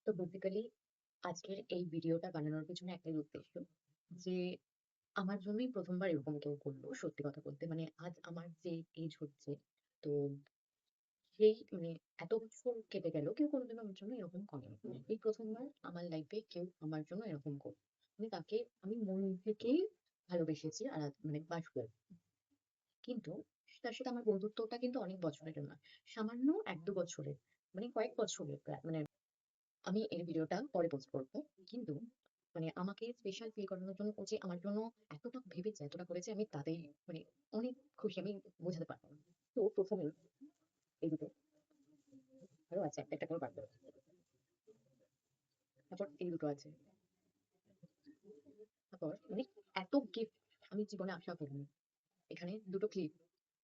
তো বেসিক্যালি আজকের এই ভিডিওটা বানানোর পেছনে একটাই উদ্দেশ্য যে আমার জন্যই প্রথমবার এরকম কেউ করলো। সত্যি কথা বলতে মানে আজ আমার যে এজ হচ্ছে, তো সেই মানে এত বছর কেটে গেল কেউ কোনোদিন আমার জন্য এরকম করেনি। এই প্রথমবার আমার লাইফে কেউ আমার জন্য এরকম করলো। মানে তাকে আমি মন থেকেই ভালোবেসেছি আর মানে বাসবো। কিন্তু তার সাথে আমার বন্ধুত্বটা কিন্তু অনেক বছরের নয়, সামান্য ১-২ বছরের, মানে কয়েক বছরের প্রায়। মানে আমি এই ভিডিওটা পরে পোস্ট করবো। কিন্তু মানে আমাকে স্পেশাল ফিল করানোর জন্য ও যে আমার জন্য এতটা ভেবেছে, এতটা করেছে, আমি তাতেই মানে অনেক খুশি। আমি বোঝাতে পারবো না। তো ১ম এই এই দুটো, আরো আছে একটা, একটা করে বার করে। তারপর এই দুটো আছে। তারপর মানে এত গিফট আমি জীবনে আশা করিনি। এখানে দুটো ক্লিপ।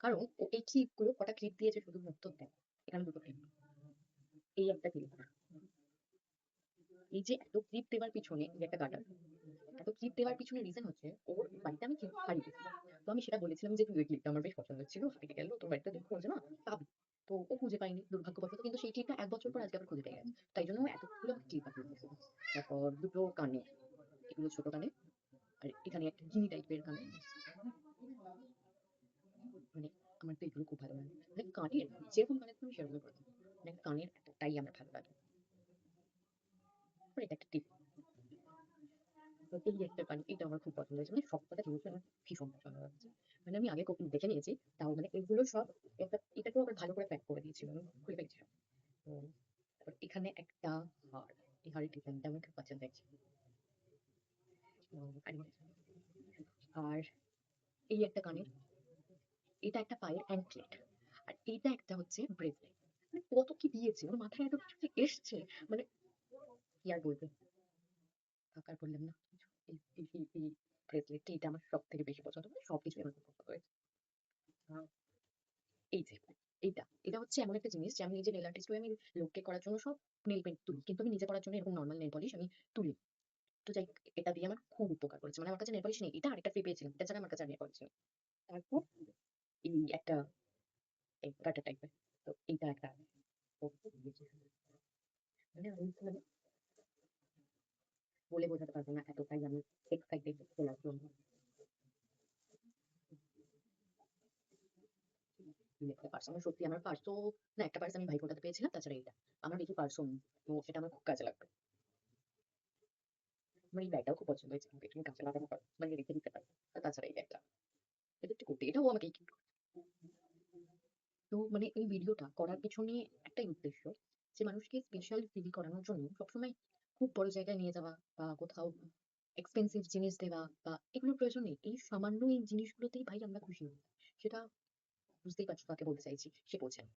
কারণ ও এই ক্লিপ গুলো কটা ক্লিপ দিয়েছে শুধুমাত্র দেখ। এখানে দুটো ক্লিপ। এই একটা ক্লিপ। এই যে এত ক্লিপ দেওয়ার পিছনে এই একটা গার্ডার। এত ক্লিপ দেওয়ার পিছনে রিজন হচ্ছে ওর বাড়িতে আমি ক্লিপ হারিয়ে গেছি। তো আমি সেটা বলেছিলাম যে তুই ওই ক্লিপটা আমার বেশ পছন্দ ছিল, হারিয়ে গেল তোর বাড়িতে দেখো বলছে না পাবি। তো ও খুঁজে পাইনি দুর্ভাগ্যবশত, কিন্তু সেই ক্লিপটা ১ বছর পর আজকে আবার খুঁজে পেয়ে গেছে। তাই জন্য ও এতগুলো ক্লিপ পাঠিয়ে দিয়েছে। তারপর দুটো কানে, এগুলো ছোট কানে, আর এখানে একটা গিনি টাইপের কানে। মানে আমার তো এগুলো খুব ভালো লাগে। মানে কানের যেরকম কানের তুমি সেরকম করে দাও। মানে কানের এতটাই আমার ভালো লাগে। তারপর এটা একটা টিপ। তো এই একটা গান এটা আমার খুব পছন্দ হয়েছে। মানে সবকটা জিনিসই আমার ভীষণ পছন্দ হয়েছে। মানে আমি আগে কখনো দেখে নিয়েছি। তাও মানে এগুলো সব এটাকেও আবার ভালো করে প্যাক করে দিয়েছিল। আমি খুলে ফেলেছিলাম। তো তারপর এখানে একটা হার। এই হারের ডিজাইনটা আমার খুব পছন্দ হয়েছে। আর এই একটা কানের, এটা একটা পায়ের অ্যাঙ্কলেট। আর এইটা একটা হচ্ছে ব্রেসলেট। মানে কত কি দিয়েছে! ওর মাথায় এত কিছু যে এসছে! মানে কি আর বলবো? থাকার বললাম না। এই ব্রেসলেটটা এটা আমার সবথেকে বেশি পছন্দ। মানে সবকিছুই আমার খুব পছন্দ হয়েছে। আ এই যে এটা হচ্ছে এমন একটা জিনিস যে আমি নিজে নেইল আর্টিস্ট হয়ে আমি লোককে করার জন্য সব নেইল পেইন্ট তুলি। কিন্তু আমি নিজে করার জন্য এরকম নরমাল নেইল পলিশ আমি তুলি। তো যাই হোক, এটা দিয়ে আমার খুব উপকার করেছে। মানে আমার কাছে নেইল পলিশ নেই। এটা আরেকটা ফ্রি পেয়েছিলাম। এটা ছাড়া আমার কাছে আর নেইল পলিশ নেই। তারপর এই একটা এই গার্টার টাইপের। তো এইটা একটা আছে। তো মানে আমি মানে বলে বোঝাতে পারব না এতটাই আমি এক্সাইটেড কেনার জন্য। একটা পার্স আমার সত্যি আমার পার্সও না, একটা পার্স আমি ভাইফোঁটাতে পেয়েছিলাম। তাছাড়া এইটা। আমার বেশি পার্সও নেই। তো এটা আমার খুব কাজে লাগবে। আমার এই ব্যাগটাও খুব পছন্দ হয়েছে। কিন্তু তুমি কাজে লাগানো পারো। মানে রেখে দিতে পারো। আর তাছাড়া এই ব্যাগটা। এটা একটু কুর্তি। এটাও আমাকে গিফট করেছে। তো মানে এই ভিডিওটা করার পেছনে একটাই উদ্দেশ্য যে মানুষকে স্পেশাল ফিল করানোর জন্য সবসময় খুব বড় জায়গায় নিয়ে যাওয়া বা কোথাও এক্সপেন্সিভ জিনিস দেওয়া বা এগুলোর প্রয়োজন নেই। এই সামান্য এই জিনিসগুলোতেই ভাই আমরা খুশি হই। সেটা বুঝতেই পারছো কাকে বলতে চাইছি। সে বোঝেন।